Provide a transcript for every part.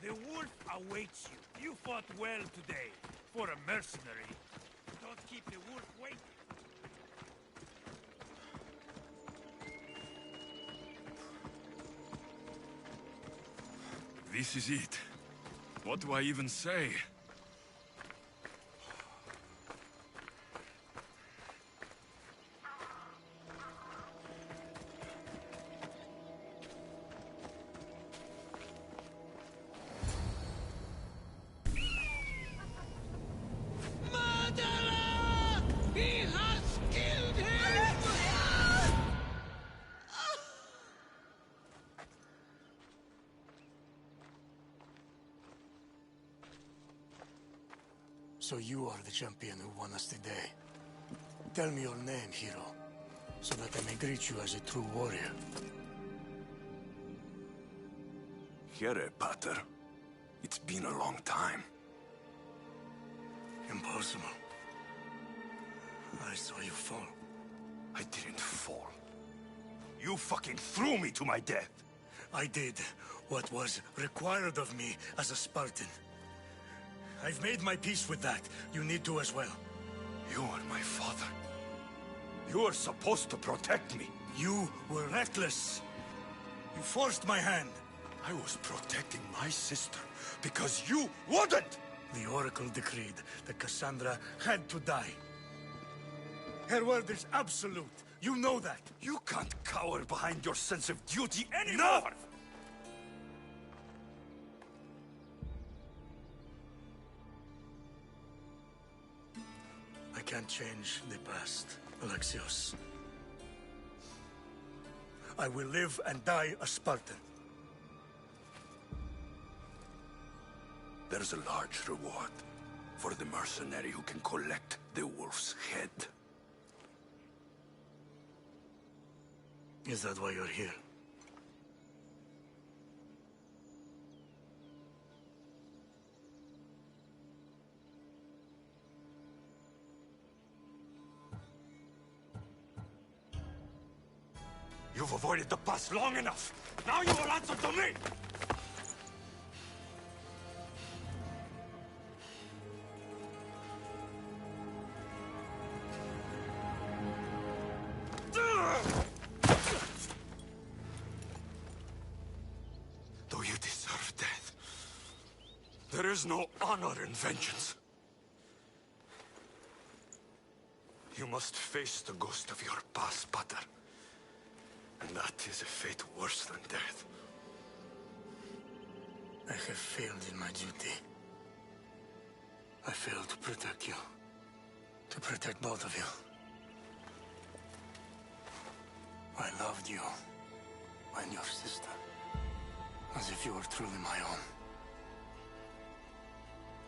The wolf awaits you. You fought well today, for a mercenary. Don't keep the wolf waiting. This is it. What do I even say? So you are the champion who won us today. Tell me your name, hero, so that I may greet you as a true warrior. Here, Pater. It's been a long time. Impossible. I saw you fall. I didn't fall. You fucking threw me to my death! I did what was required of me as a Spartan. I've made my peace with that. You need to as well. You are my father. You are supposed to protect me. You were reckless. You forced my hand. I was protecting my sister because you wouldn't! The Oracle decreed that Cassandra had to die. Her word is absolute. You know that. You can't cower behind your sense of duty anymore! No! I can't change the past, Alexios. I will live and die a Spartan. There's a large reward for the mercenary who can collect the wolf's head. Is that why you're here? You've avoided the past long enough. Now you will answer to me! Though you deserve death, there is no honor in vengeance. You must face the ghost of your past, Pater. And that is a fate worse than death. I have failed in my duty. I failed to protect you. To protect both of you. I loved you and your sister as if you were truly my own.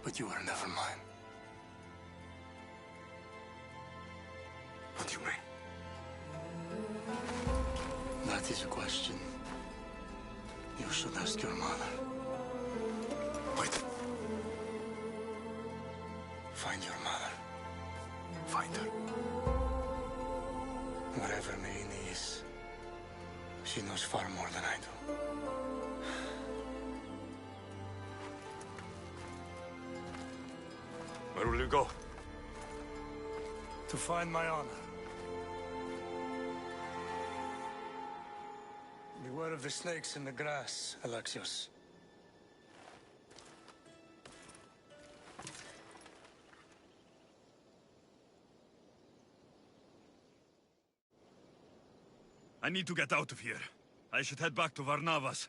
But you were never mine. What do you mean? That is a question you should ask your mother. Wait. Find your mother. Find her. Wherever Marini is, she knows far more than I do. Where will you go? To find my honor. Beware of the snakes in the grass, Alexios. I need to get out of here. I should head back to Varnavas.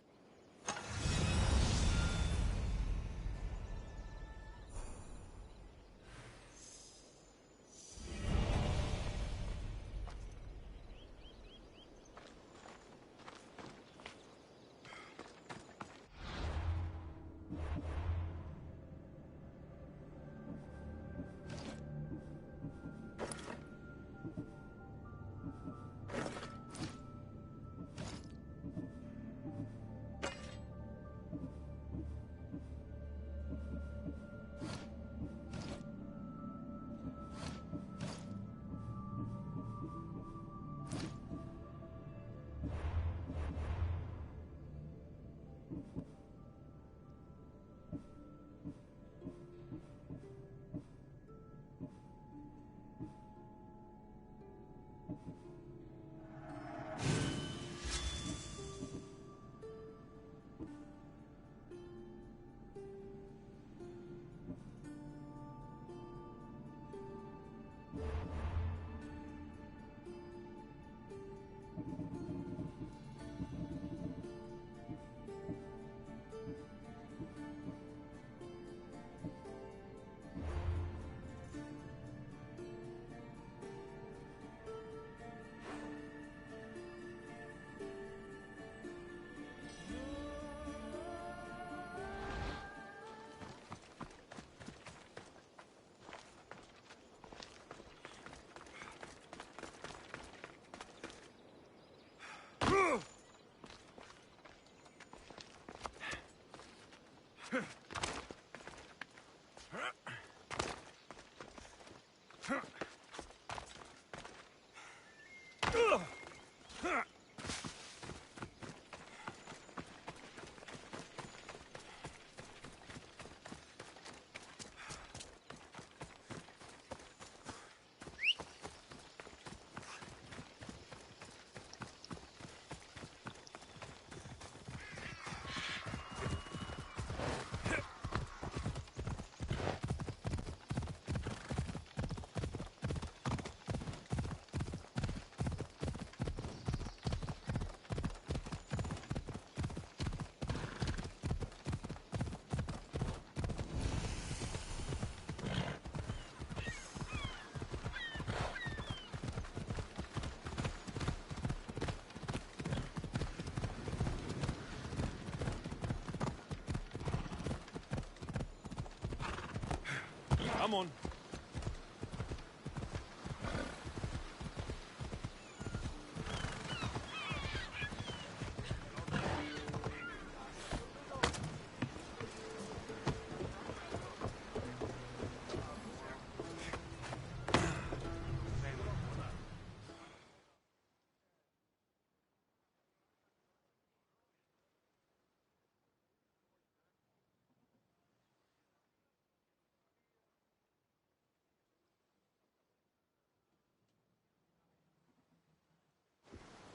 Come on.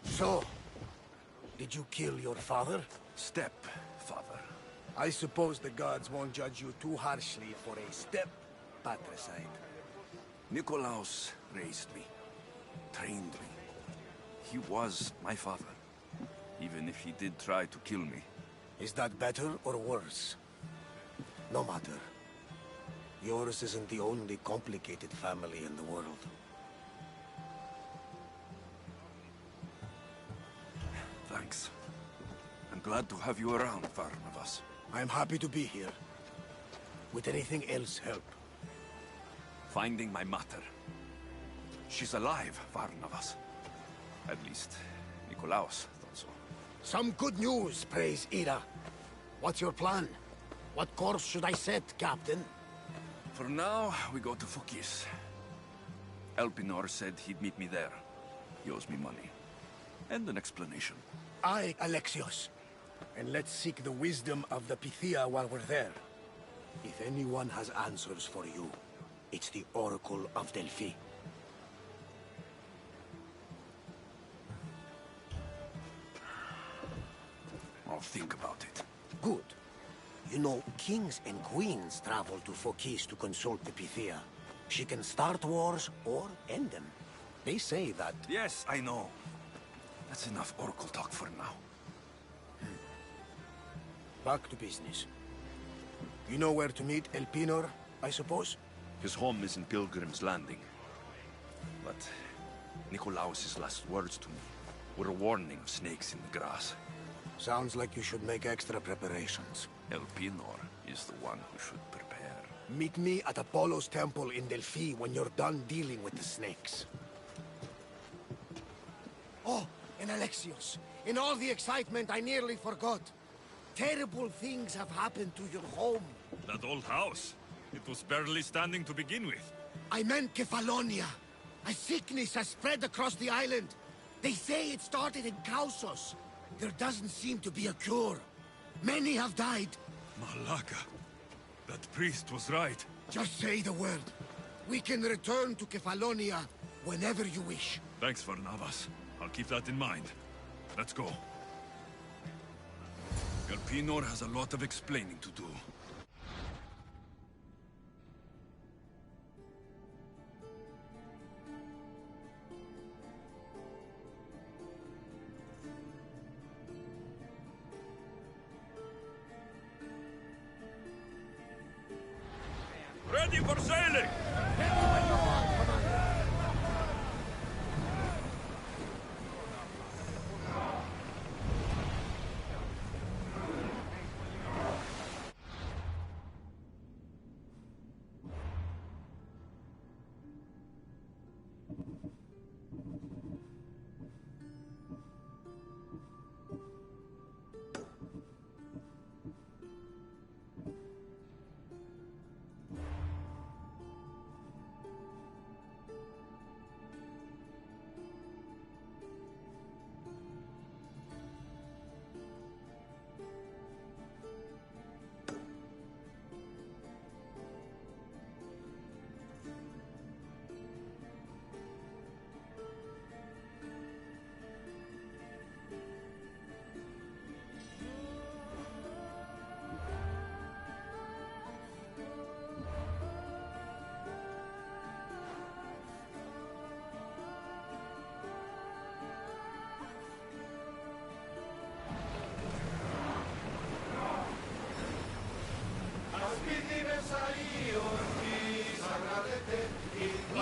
So, did you kill your father? Stepfather. I suppose the gods won't judge you too harshly for a step-patricide. Nikolaos raised me, trained me. He was my father, even if he did try to kill me. Is that better or worse? No matter. Yours isn't the only complicated family in the world. Thanks. I'm glad to have you around, Varnavas. I'm happy to be here. Would anything else help? Finding my mater. She's alive, Varnavas. At least, Nikolaos thought so. Some good news, praise Ira. What's your plan? What course should I set, Captain? For now, we go to Fokis. Elpinor said he'd meet me there. He owes me money. And an explanation. Aye, Alexios. And let's seek the wisdom of the Pythia while we're there. If anyone has answers for you, it's the Oracle of Delphi. I'll think about it. Good. You know, kings and queens travel to Fokis to consult the Pythia. She can start wars or end them. They say that... Yes, I know. That's enough Oracle talk for now. Back to business. You know where to meet Elpinor, I suppose? His home is in Pilgrim's Landing. But Nikolaos' last words to me were a warning of snakes in the grass. Sounds like you should make extra preparations. Elpinor is the one who should prepare. Meet me at Apollo's temple in Delphi when you're done dealing with the snakes. Oh, and Alexios, in all the excitement I nearly forgot. Terrible things have happened to your home. That old house. It was barely standing to begin with. I meant Kefalonia. A sickness has spread across the island. They say it started in Kausos. There doesn't seem to be a cure. Many have died. Malaka. That priest was right. Just say the word. We can return to Kefalonia whenever you wish. Thanks, Varnavas. I'll keep that in mind. Let's go. Elpinor has a lot of explaining to do. Ready for sailing!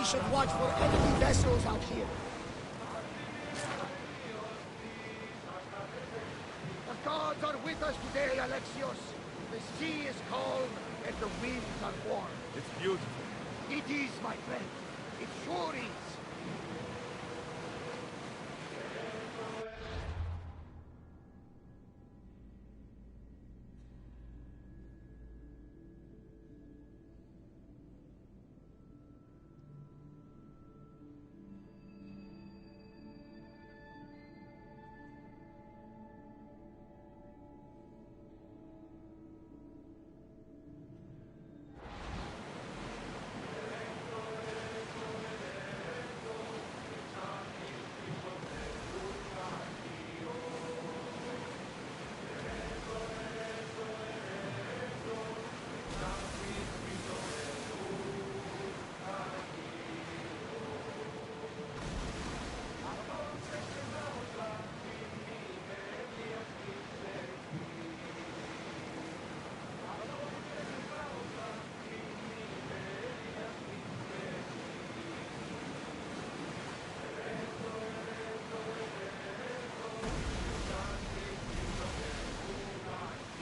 should watch for enemy vessels out here. The gods are with us today, Alexios. The sea is calm and the winds are warm. It's beautiful. It is, my friend. It sure is.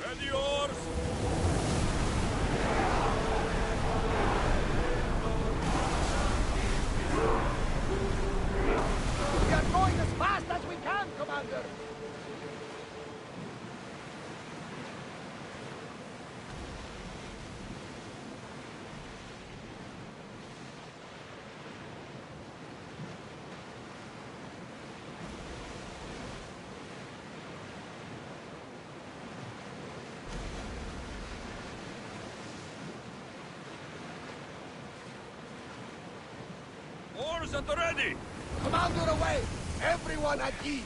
Ready yours! We are going as fast as we can, Commander. Oars at the ready! Commander away! Everyone at ease!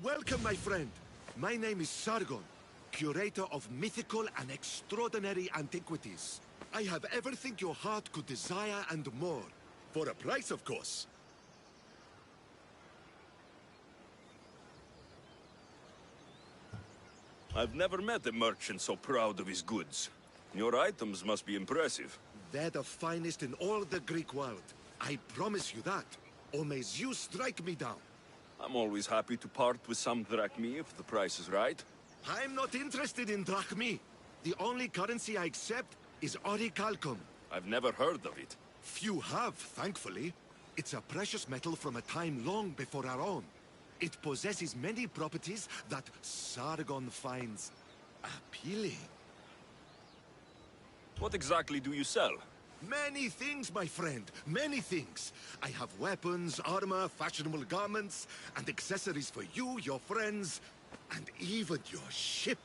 Welcome, my friend. My name is Sargon, curator of mythical and extraordinary antiquities. I have everything your heart could desire and more. For a price, of course. I've never met a merchant so proud of his goods. Your items must be impressive. They're the finest in all the Greek world. I promise you that. Or may Zeus strike me down. I'm always happy to part with some drachmi if the price is right. I'm not interested in drachmi. The only currency I accept is orichalcum. I've never heard of it. Few have, thankfully. It's a precious metal from a time long before our own. It possesses many properties that Sargon finds appealing. What exactly do you sell? Many things, my friend, many things. I have weapons, armor, fashionable garments, and accessories for you, your friends, and even your ship.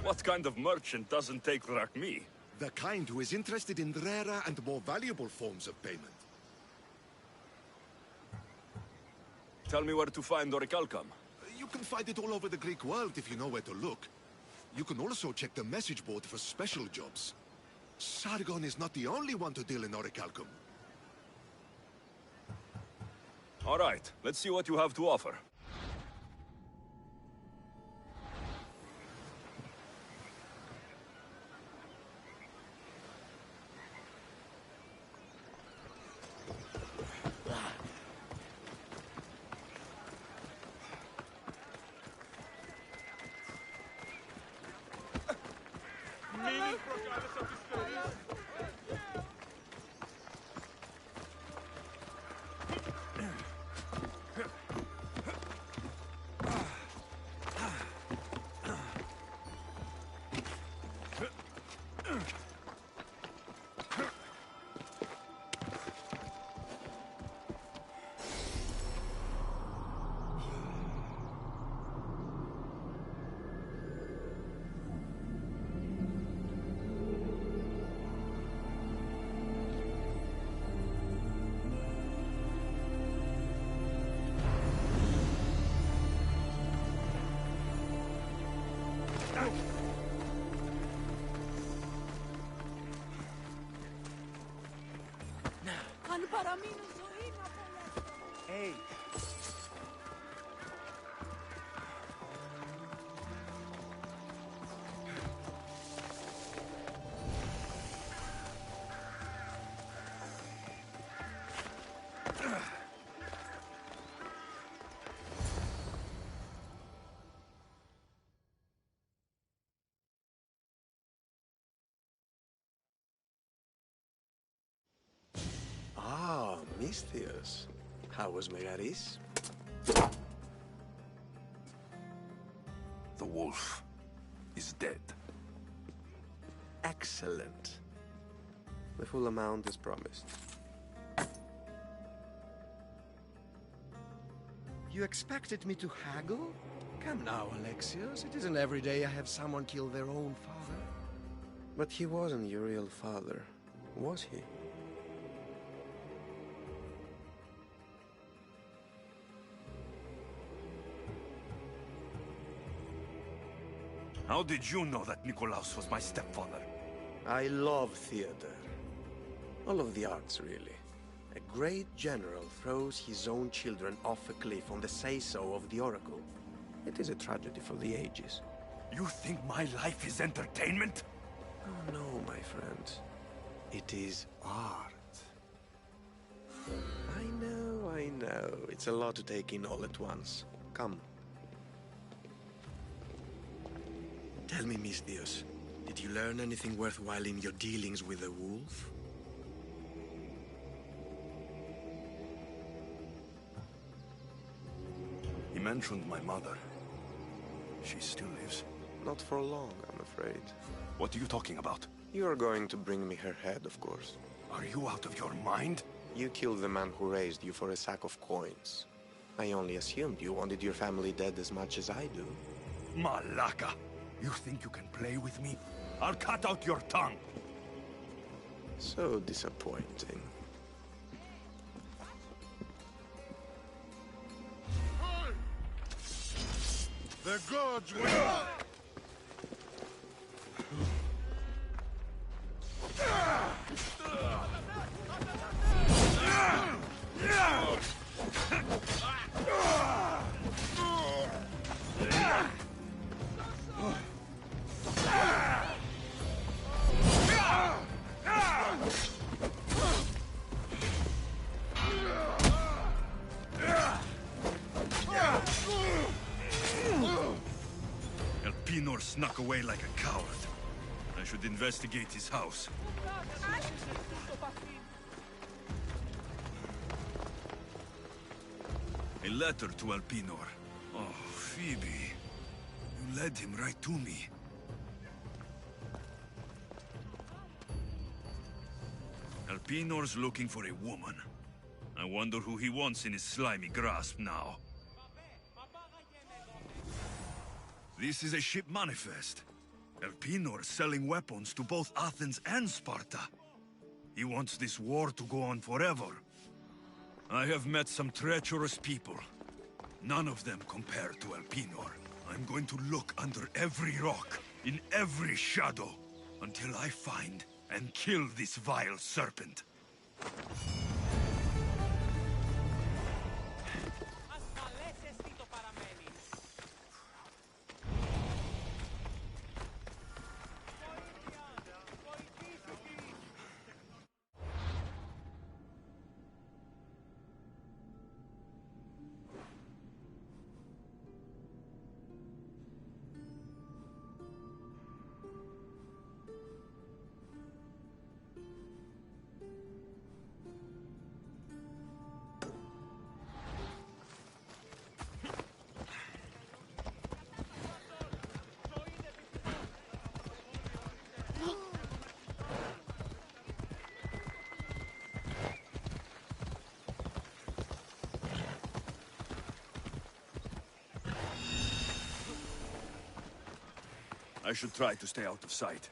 What kind of merchant doesn't take drachmi? The kind who is interested in rarer and more valuable forms of payment. Tell me where to find orichalcum. You can find it all over the Greek world if you know where to look. You can also check the message board for special jobs. Sargon is not the only one to deal in orichalcum. All right, let's see what you have to offer. Hey. Ah, Misthios. How was Megaris? The wolf is dead. Excellent. The full amount is promised. You expected me to haggle? Come now, Alexios. It isn't every day I have someone kill their own father. But he wasn't your real father, was he? How did you know that Nikolaos was my stepfather? I love theater. All of the arts, really. A great general throws his own children off a cliff on the say-so of the Oracle. It is a tragedy for the ages. You think my life is entertainment? Oh no, my friend. It is art. I know. It's a lot to take in all at once. Come. Tell me, Misthios, did you learn anything worthwhile in your dealings with the wolf? He mentioned my mother. She still lives. Not for long, I'm afraid. What are you talking about? You are going to bring me her head, of course. Are you out of your mind? You killed the man who raised you for a sack of coins. I only assumed you wanted your family dead as much as I do. Malaka! You think you can play with me? I'll cut out your tongue! So disappointing. The gods will... Elpinor snuck away like a coward. I should investigate his house. A letter to Elpinor. Oh, Phoebe. You led him right to me. Elpinor's looking for a woman. I wonder who he wants in his slimy grasp now. This is a ship manifest. Elpinor selling weapons to both Athens and Sparta. He wants this war to go on forever. I have met some treacherous people. None of them compare to Elpinor. I'm going to look under every rock, in every shadow, until I find and kill this vile serpent. I should try to stay out of sight.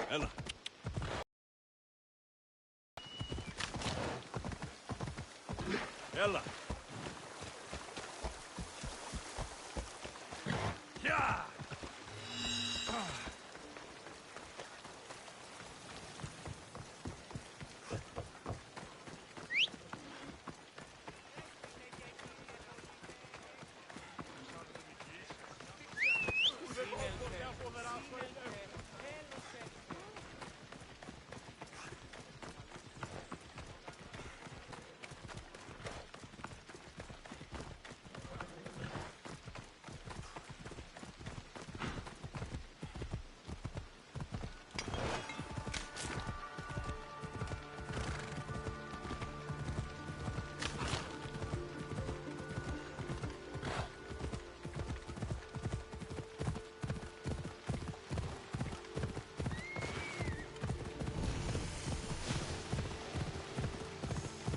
Ella. Ella. Ella. Yeah.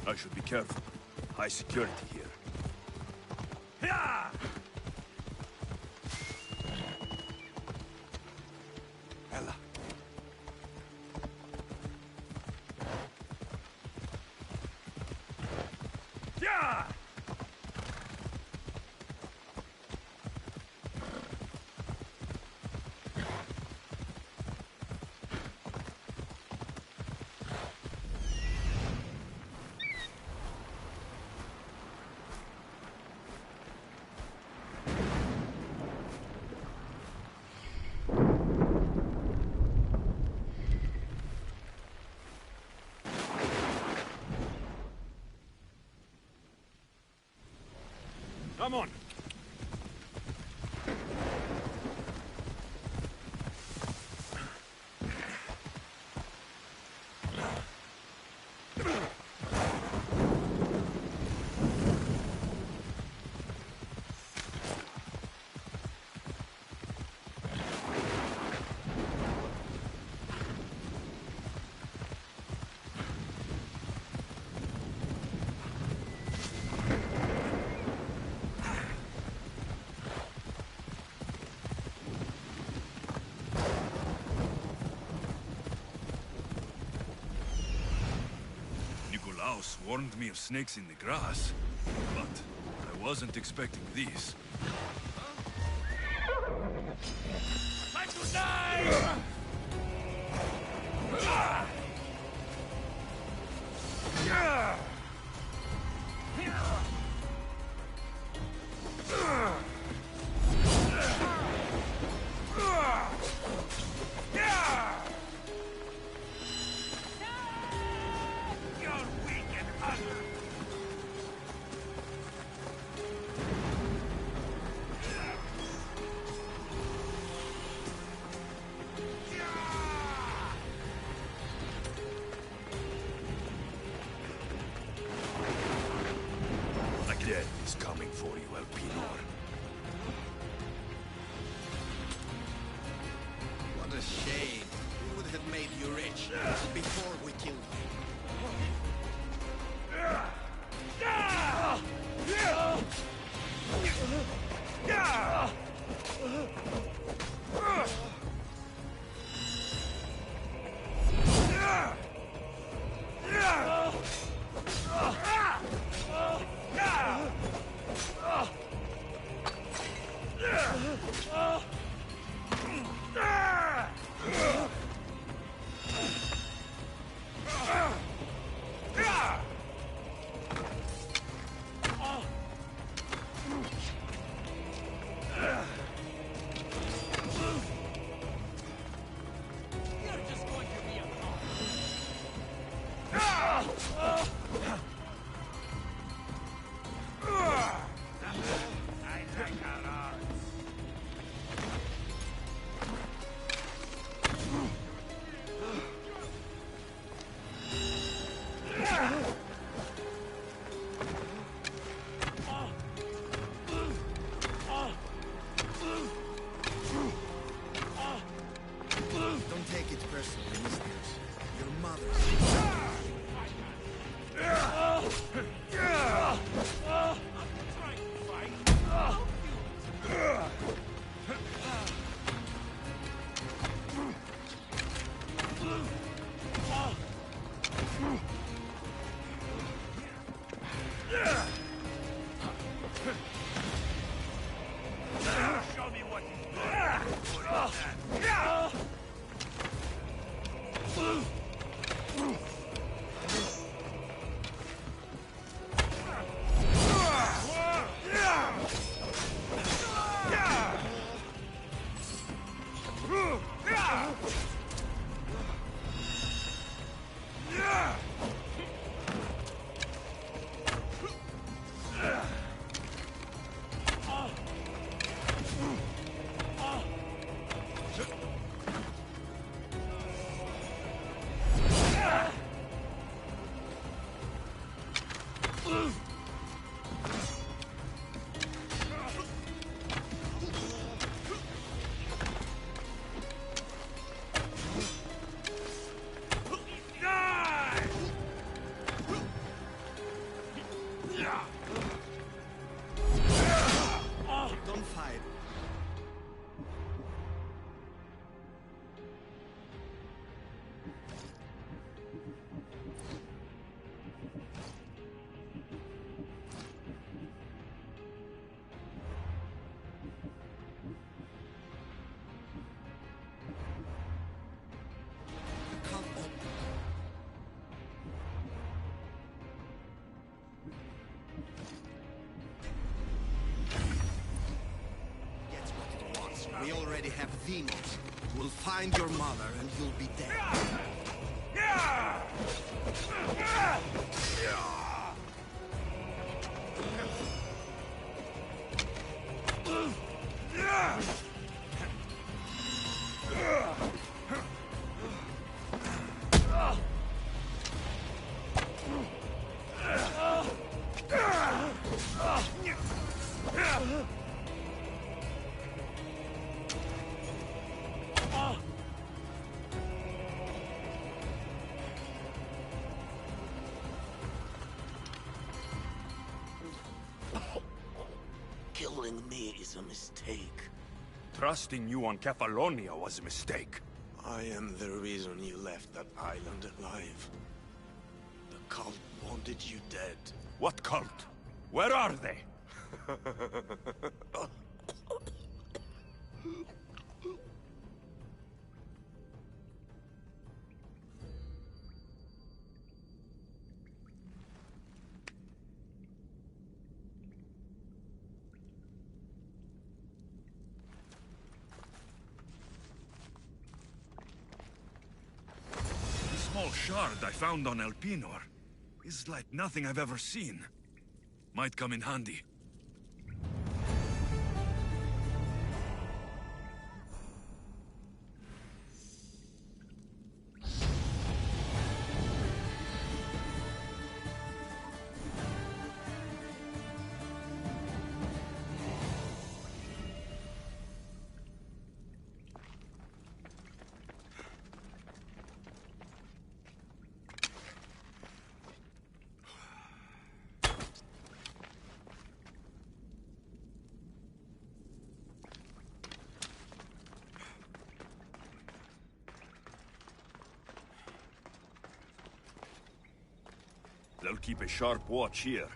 I should be careful. High security here. Yeah! Ella. Yeah! Come on. house warned me of snakes in the grass, but I wasn't expecting these. Time to die! Death is coming for you, Elpinor. What a shame. We would have made you rich before we killed Don't take it personally, mistress. Your mother's... Show me what he's doing. Don't fight. Come on. Gets what it wants. We already have demons. We'll find your mother and you'll be dead. Killing me is a mistake. Trusting you on Kefalonia was a mistake. I am the reason you left that island alive. The cult won't wanted you dead. What cult? Where are they? The small shard I found on Elpinor is like nothing I've ever seen. Might come in handy. They'll keep a sharp watch here.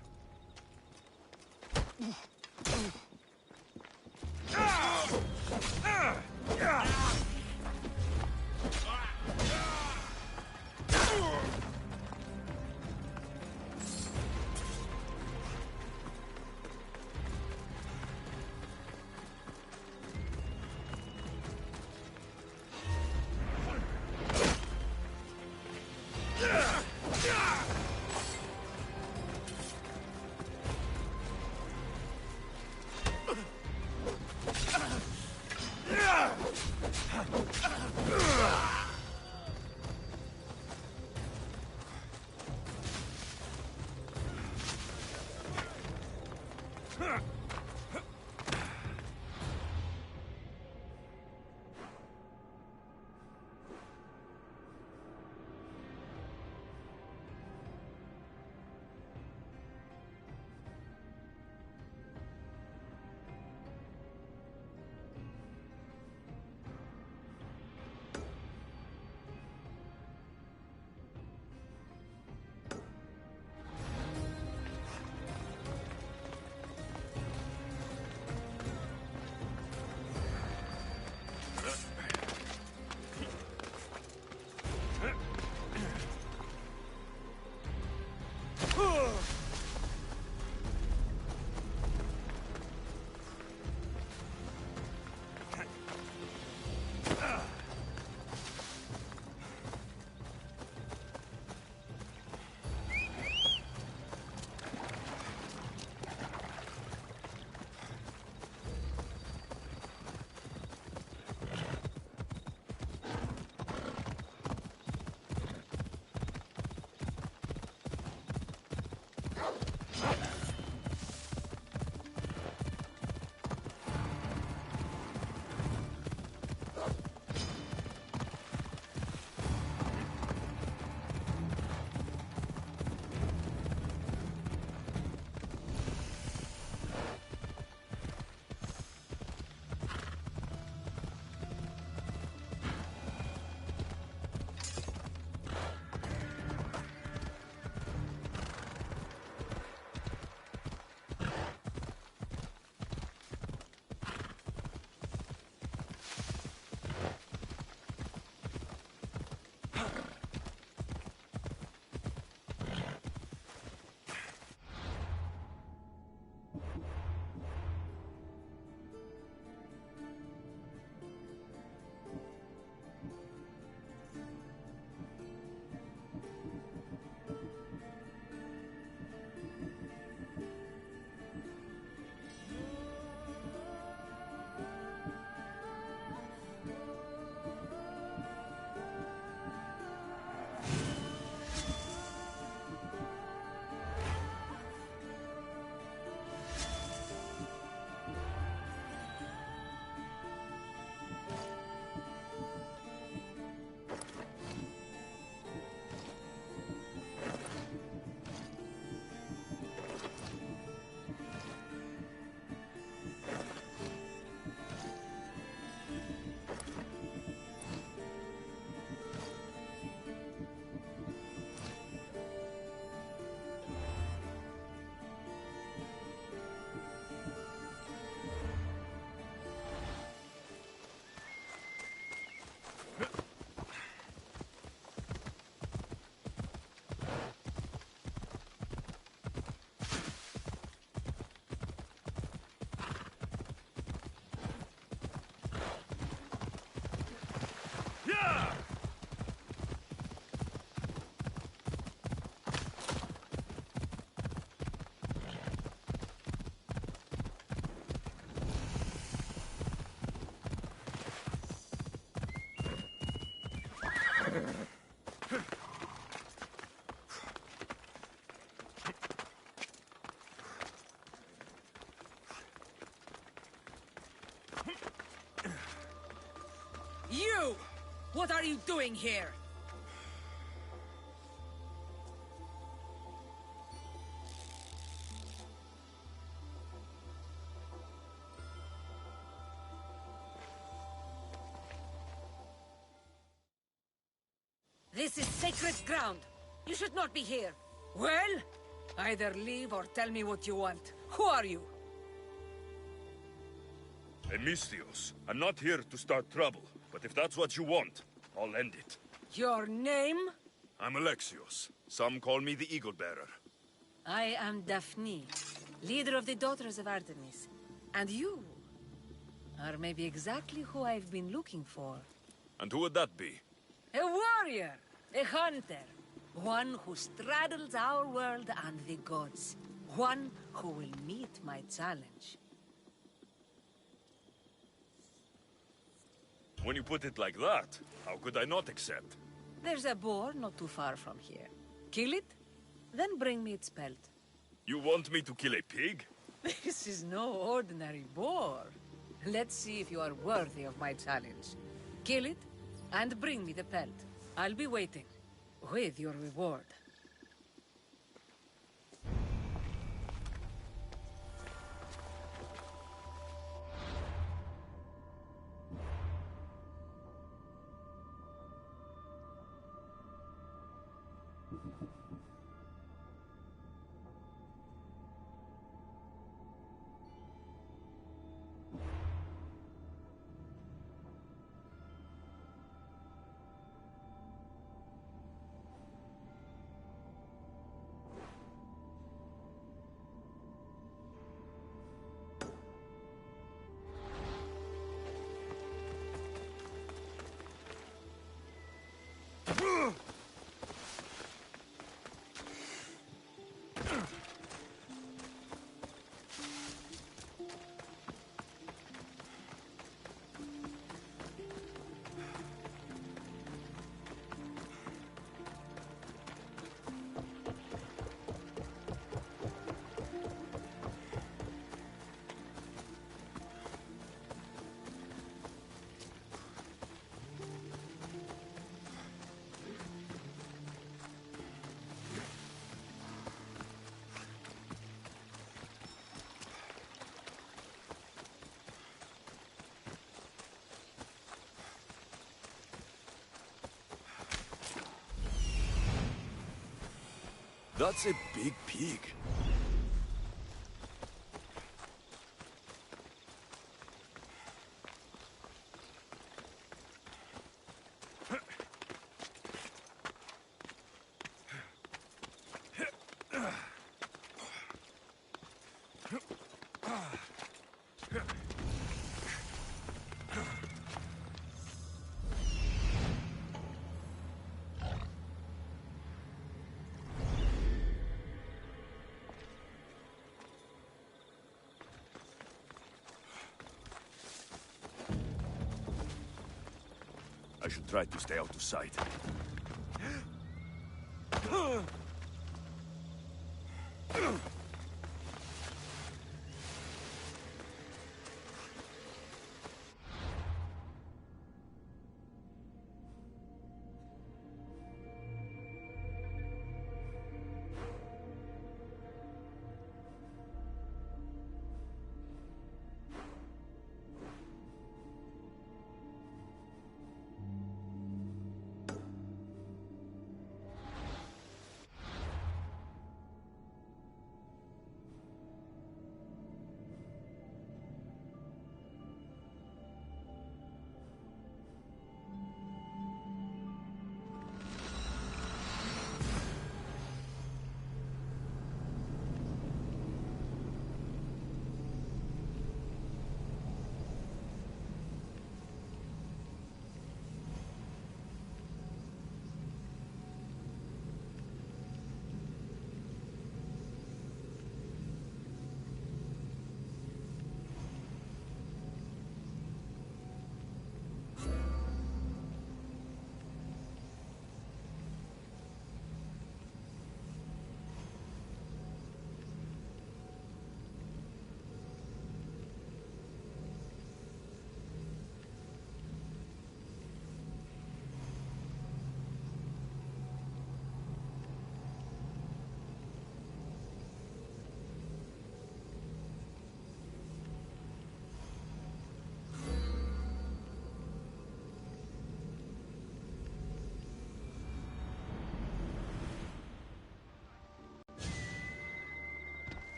You! What are you doing here? This is sacred ground. You should not be here. Well, either leave or tell me what you want. Who are you? Emistios, I'm not here to start trouble, but if that's what you want, I'll end it. Your name? I'm Alexios. Some call me the Eagle Bearer. I am Daphne, leader of the Daughters of Artemis. And you are maybe exactly who I've been looking for. And who would that be? A warrior, a hunter, one who straddles our world and the gods, one who will meet my challenge. When you put it like that, how could I not accept? There's a boar not too far from here. Kill it, then bring me its pelt. You want me to kill a pig? This is no ordinary boar. Let's see if you are worthy of my challenge. Kill it, and bring me the pelt. I'll be waiting, with your reward. That's a big pig. I should try to stay out of sight.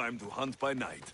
time to hunt by night.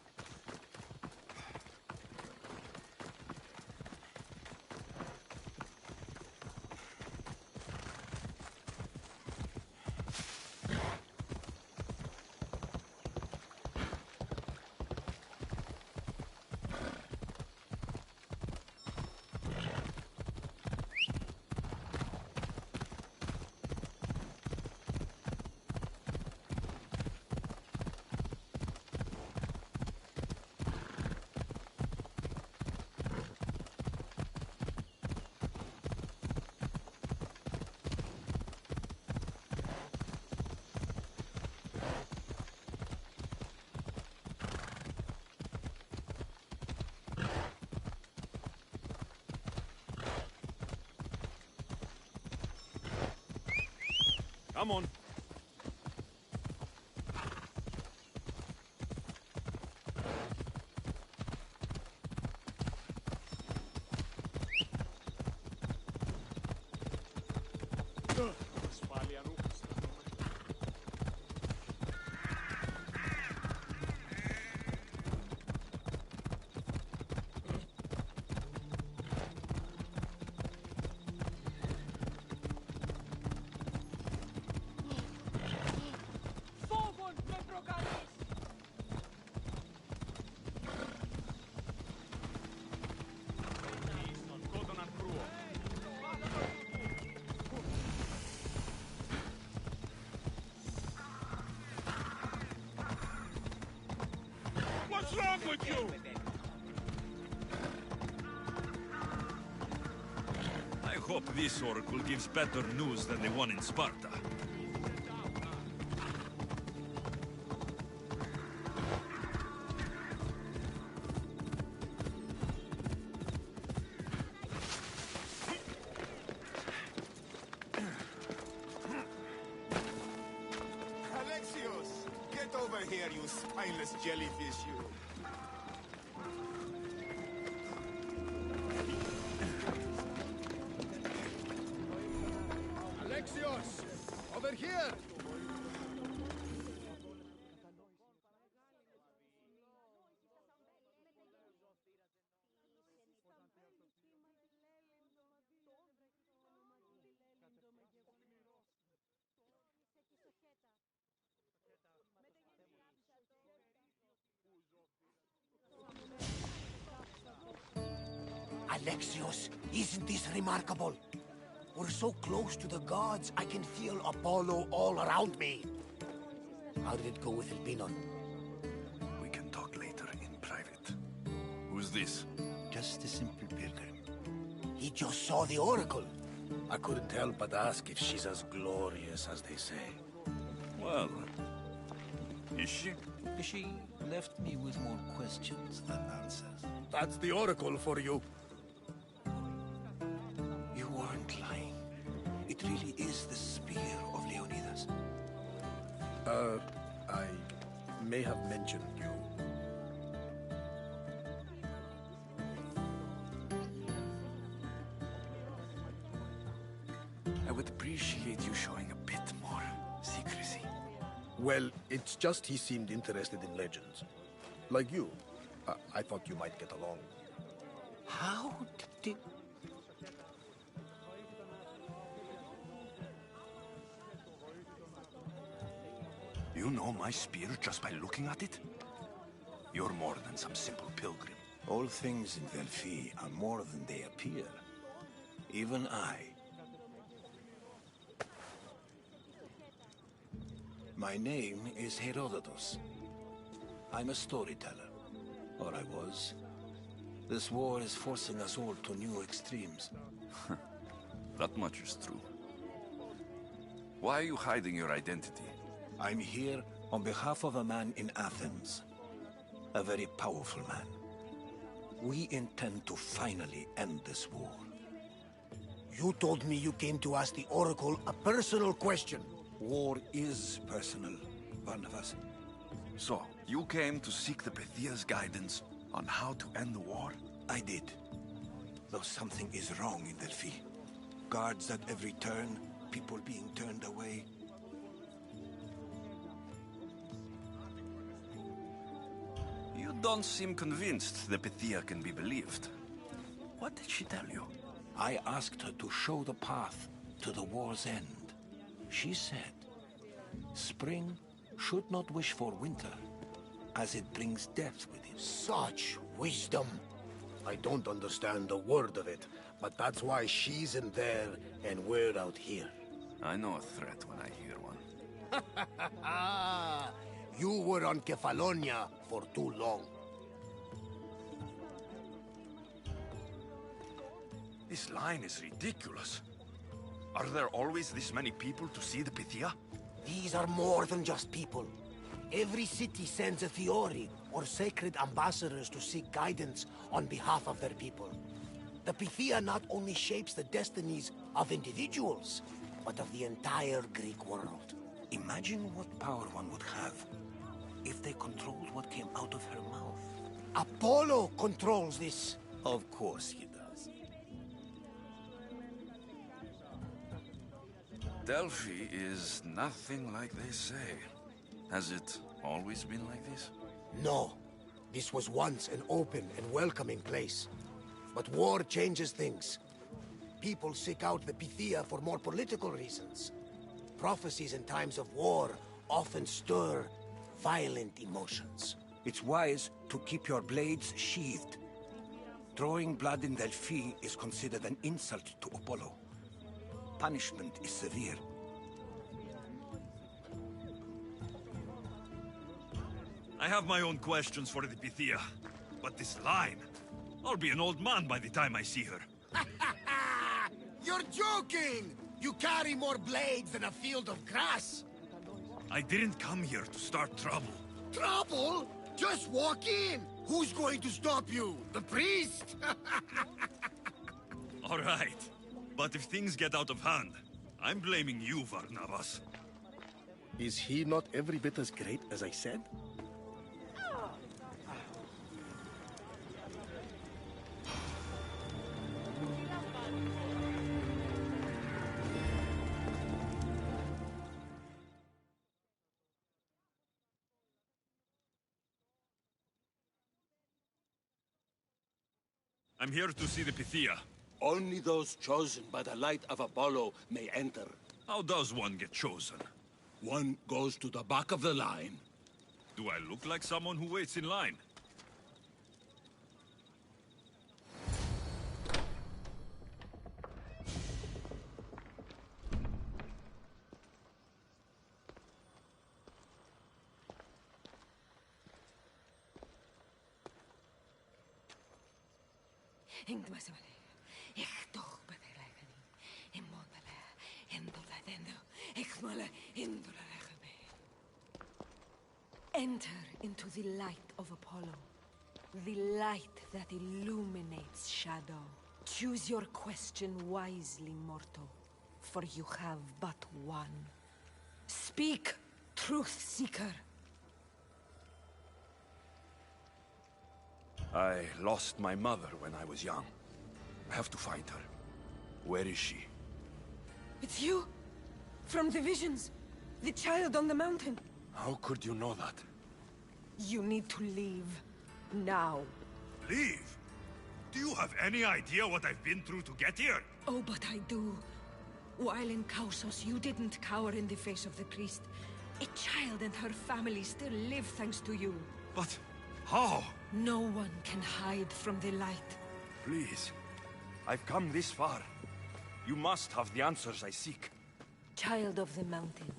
Come on. What's wrong with you? I hope this oracle gives better news than the one in Sparta. Alexios! Get over here, you spineless jellyfish, you! Alexios! Over here! Alexios, isn't this remarkable? We're so close to the gods, I can feel Apollo all around me. How did it go with Elpinon? We can talk later in private. Who's this? Just a simple pilgrim. He just saw the oracle. I couldn't help but ask if she's as glorious as they say. Well, is she? She left me with more questions than answers. That's the oracle for you. You weren't lying. It really is the spear of Leonidas. I may have mentioned you. I would appreciate you showing a bit more secrecy. Well, it's just he seemed interested in legends. Like you. I thought you might get along. How did... You know my spear just by looking at it? You're more than some simple pilgrim. All things in Delphi are more than they appear. Even I. My name is Herodotus. I'm a storyteller. Or I was. This war is forcing us all to new extremes. That much is true. Why are you hiding your identity? I'm here on behalf of a man in Athens. A very powerful man. We intend to finally end this war. You told me you came to ask the oracle a personal question. War is personal, Barnabas. So, you came to seek the Pythia's guidance on how to end the war? I did. Though something is wrong in Delphi. Guards at every turn, people being turned away. don't seem convinced the Pythia can be believed. What did she tell you? I asked her to show the path to the war's end. She said, spring should not wish for winter, as it brings death with it. Such wisdom. I don't understand a word of it, but that's why she's in there and we're out here. I know a threat when I hear one. You were on Kefalonia for too long. This line is ridiculous. Are there always this many people to see the Pythia? These are more than just people. Every city sends a Fiori, or sacred ambassadors to seek guidance on behalf of their people. The Pythia not only shapes the destinies of individuals, but of the entire Greek world. Imagine what power one would have if they controlled what came out of her mouth. Apollo controls this. Of course he does. Delphi is nothing like they say. Has it always been like this? No. This was once an open and welcoming place. But war changes things. People seek out the Pythia for more political reasons. Prophecies in times of war often stir violent emotions. It's wise to keep your blades sheathed. Drawing blood in Delphi is considered an insult to Apollo. Punishment is severe. I have my own questions for the Pythia, but this line... I'll be an old man by the time I see her. You're joking! You carry more blades than a field of grass! I didn't come here to start trouble. Trouble? Just walk in! Who's going to stop you? The priest? All right. But if things get out of hand, I'm blaming you, Varnavas. Is he not every bit as great as I said? I'm here to see the Pythia. Only those chosen by the light of Apollo may enter. How does one get chosen? One goes to the back of the line. Do I look like someone who waits in line? Enter into the light of Apollo, the light that illuminates shadow. Choose your question wisely, mortal, for you have but one. Speak, truth seeker. I lost my mother when I was young. I have to find her. Where is she? It's you? From the visions? The child on the mountain? How could you know that? You need to leave. Now. Leave? Do you have any idea what I've been through to get here? Oh, but I do. While in Kausos, you didn't cower in the face of the priest. A child and her family still live thanks to you. But how? No one can hide from the light. Please. I've come this far. You must have the answers I seek. Child of the mountain.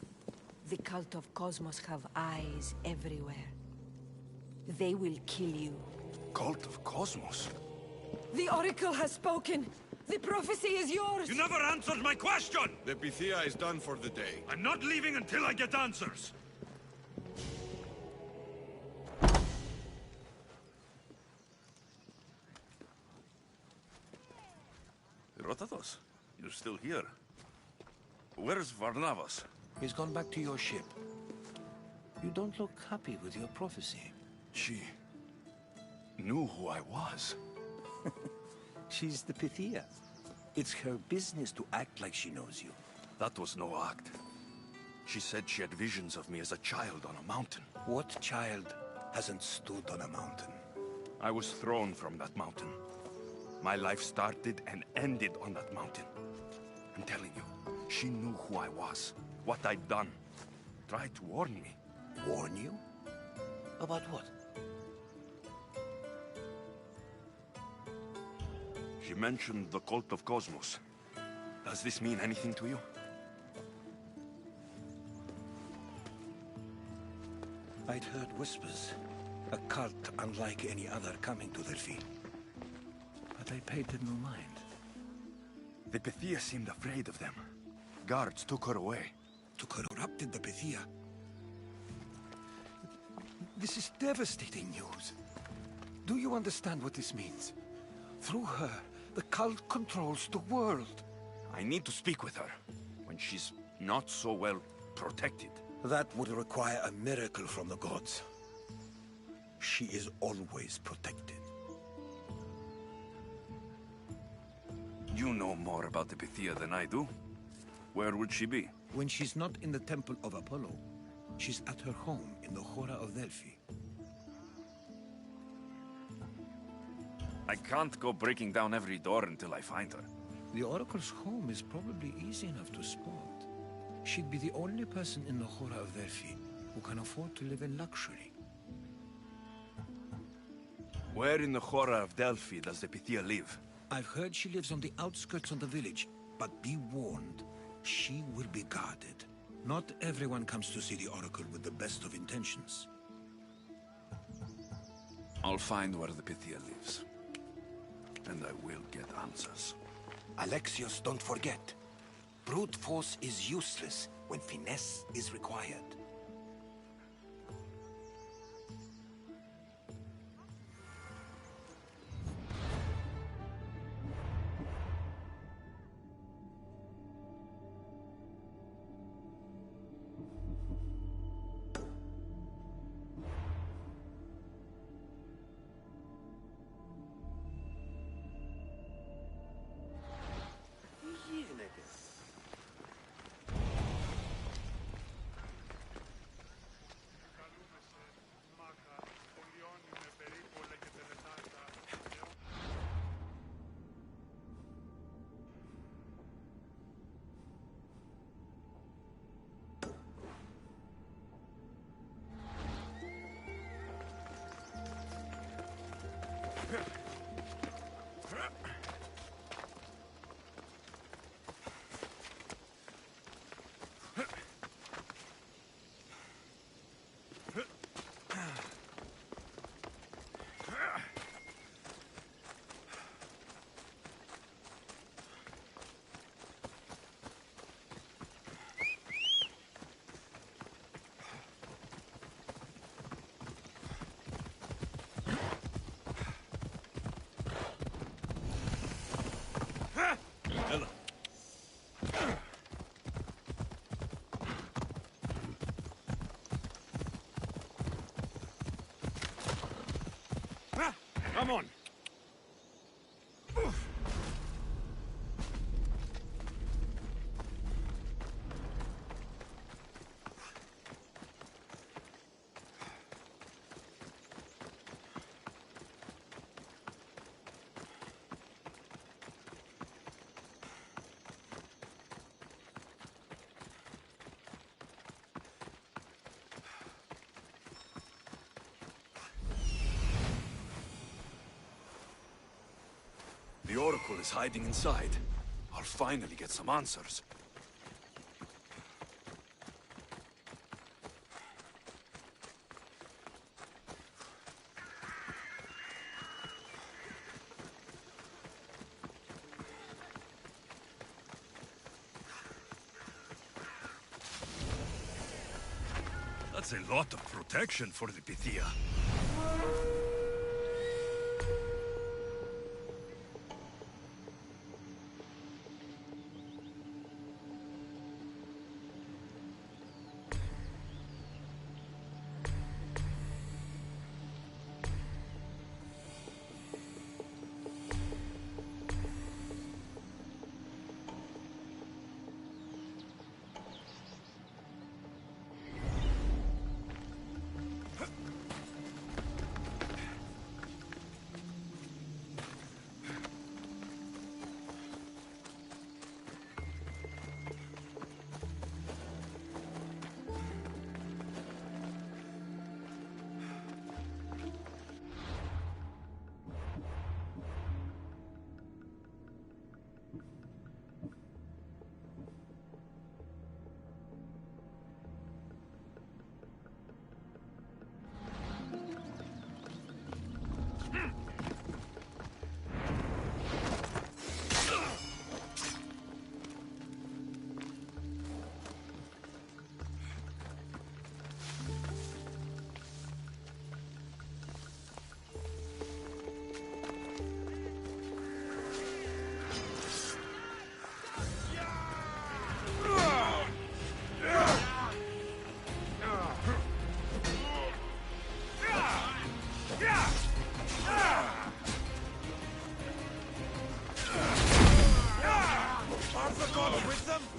The cult of Cosmos have eyes everywhere. They will kill you. Cult of Cosmos? The Oracle has spoken! The prophecy is yours! You never answered my question! The Pythia is done for the day. I'm not leaving until I get answers! Herodotus, you're still here. Where's Varnavas? He's gone back to your ship. You don't look happy with your prophecy. She knew who I was. She's the Pythia. It's her business to act like she knows you. That was no act. She said she had visions of me as a child on a mountain. What child? hasn't stood on a mountain. I was thrown from that mountain. My life started and ended on that mountain. I'm telling you, she knew who I was, what I'd done. Tried to warn me. Warn you? About what? She mentioned the cult of Cosmos. Does this mean anything to you? I'd heard whispers. A cult unlike any other coming to Delphi. But I paid it no mind. The Pythia seemed afraid of them. Guards took her away. Corrupted the Pythia? This is devastating news. Do you understand what this means? Through her, the cult controls the world. I need to speak with her, when she's not so well protected. That would require a miracle from the gods. She is always protected. You know more about the Pythia than I do. Where would she be? When she's not in the Temple of Apollo, she's at her home in the Hora of Delphi. I can't go breaking down every door until I find her. The Oracle's home is probably easy enough to spot. She'd be the only person in the Hora of Delphi who can afford to live in luxury. Where in the Hora of Delphi does the Pythia live? I've heard she lives on the outskirts of the village, but be warned, she will be guarded. Not everyone comes to see the Oracle with the best of intentions. I'll find where the Pythia lives. And I will get answers. Alexios, don't forget. Brute force is useless when finesse is required. Come on! The Oracle is hiding inside. I'll finally get some answers. That's a lot of protection for the Pythia. with them?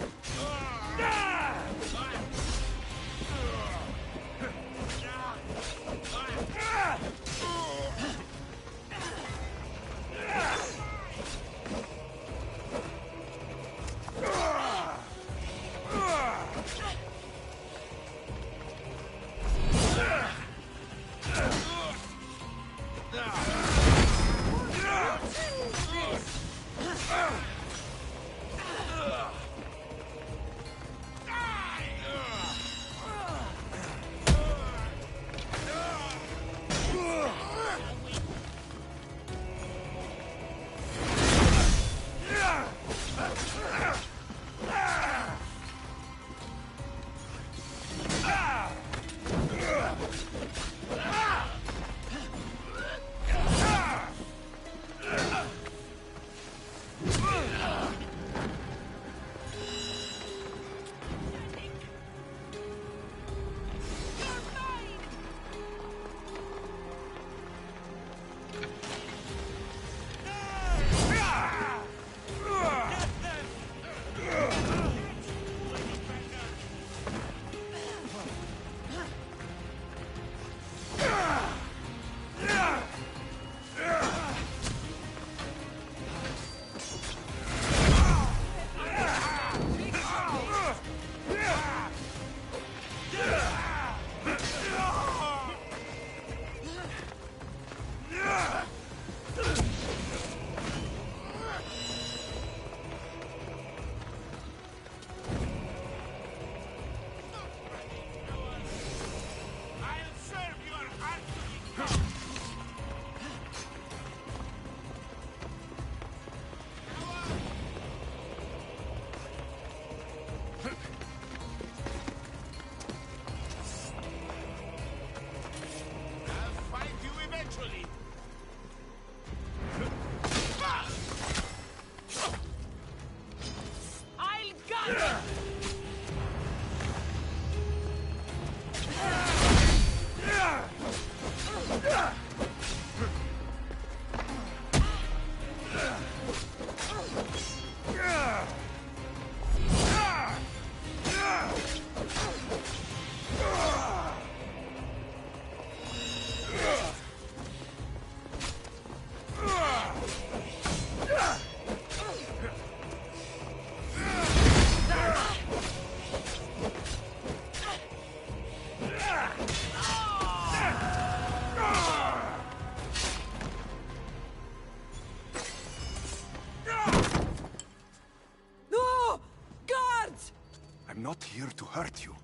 I'm not here to hurt you.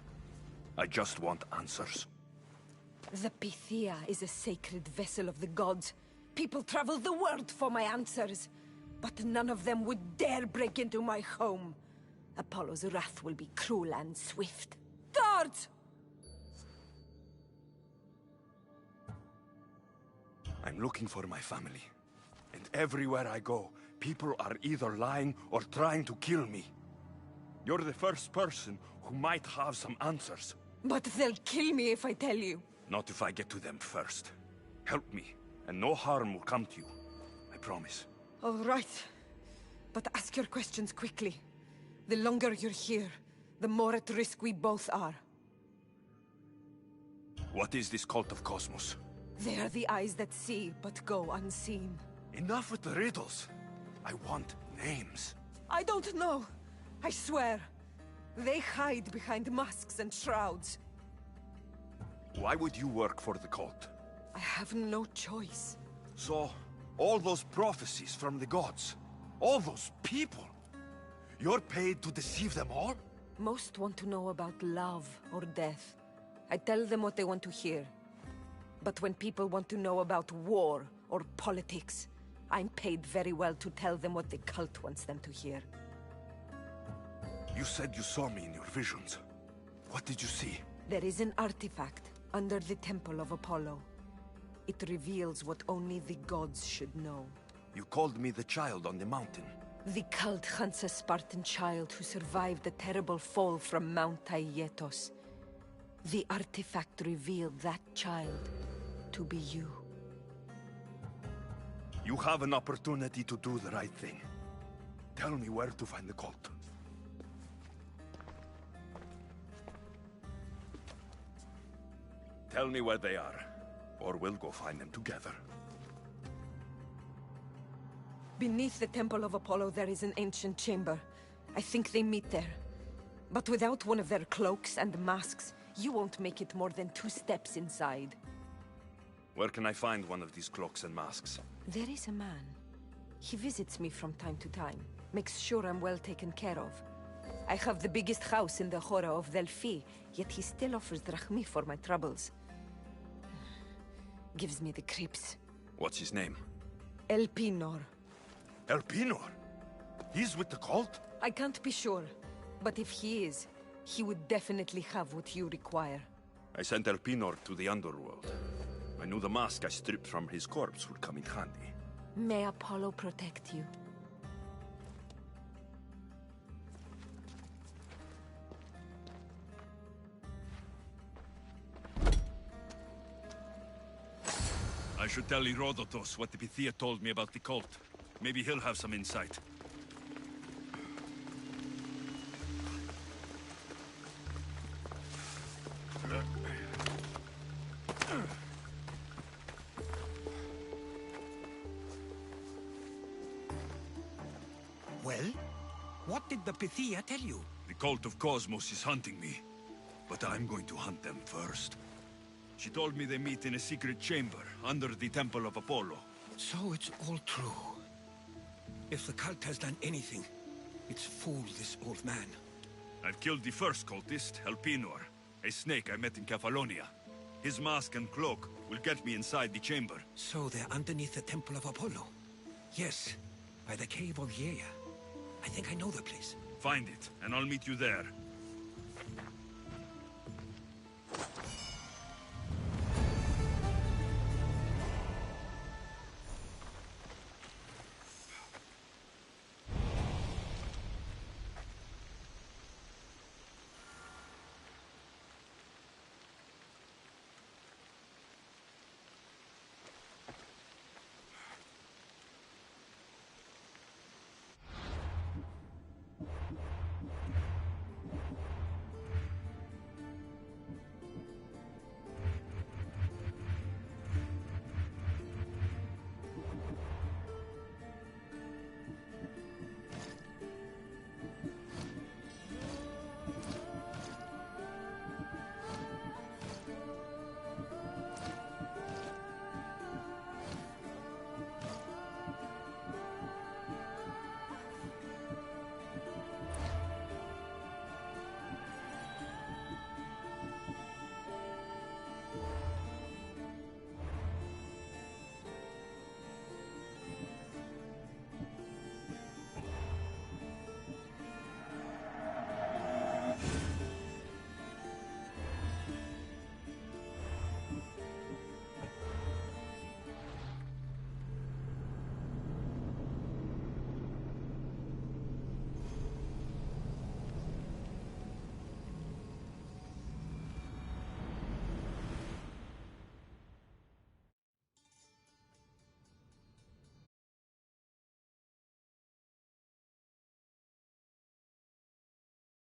I just want answers. The Pythia is a sacred vessel of the gods. People travel the world for my answers. But none of them would dare break into my home. Apollo's wrath will be cruel and swift. Guards! I'm looking for my family. And everywhere I go, people are either lying or trying to kill me. You're the first person who might have some answers. But they'll kill me if I tell you. Not if I get to them first. Help me, and no harm will come to you. I promise. All right. But ask your questions quickly. The longer you're here, the more at risk we both are. What is this cult of Cosmos? They are the eyes that see, but go unseen. Enough with the riddles. I want names. I don't know. I swear. They hide behind masks and shrouds. Why would you work for the cult? I have no choice. So, all those prophecies from the gods, all those people, you're paid to deceive them all? Most want to know about love or death. I tell them what they want to hear. But when people want to know about war or politics, I'm paid very well to tell them what the cult wants them to hear. You said you saw me in your visions. What did you see? There is an artifact under the temple of Apollo. It reveals what only the gods should know. You called me the child on the mountain. The cult hunts a Spartan child who survived the terrible fall from Mount Aietos. The artifact revealed that child to be you. You have an opportunity to do the right thing. Tell me where to find the cult. Tell me where they are, or we'll go find them together. Beneath the Temple of Apollo, there is an ancient chamber. I think they meet there. But without one of their cloaks and masks, you won't make it more than 2 steps inside. Where can I find one of these cloaks and masks? There is a man. He visits me from time to time, makes sure I'm well taken care of. I have the biggest house in the Hora of Delphi, yet he still offers drachmi for my troubles. Gives me the creeps. What's his name? Elpinor. Elpinor? He's with the cult? I can't be sure, but if he is, he would definitely have what you require. I sent Elpinor to the underworld. I knew the mask I stripped from his corpse would come in handy. May Apollo protect you. I should tell Herodotus what the Pythia told me about the cult. Maybe he'll have some insight. Well? What did the Pythia tell you? The cult of Cosmos is hunting me, but I'm going to hunt them first. She told me they meet in a secret chamber under the Temple of Apollo. So it's all true. If the cult has done anything, it's fooled this old man. I've killed the first cultist, Elpinor, a snake I met in Cephalonia. His mask and cloak will get me inside the chamber. So they're underneath the Temple of Apollo? Yes, by the cave of Yea. I think I know the place. Find it, and I'll meet you there.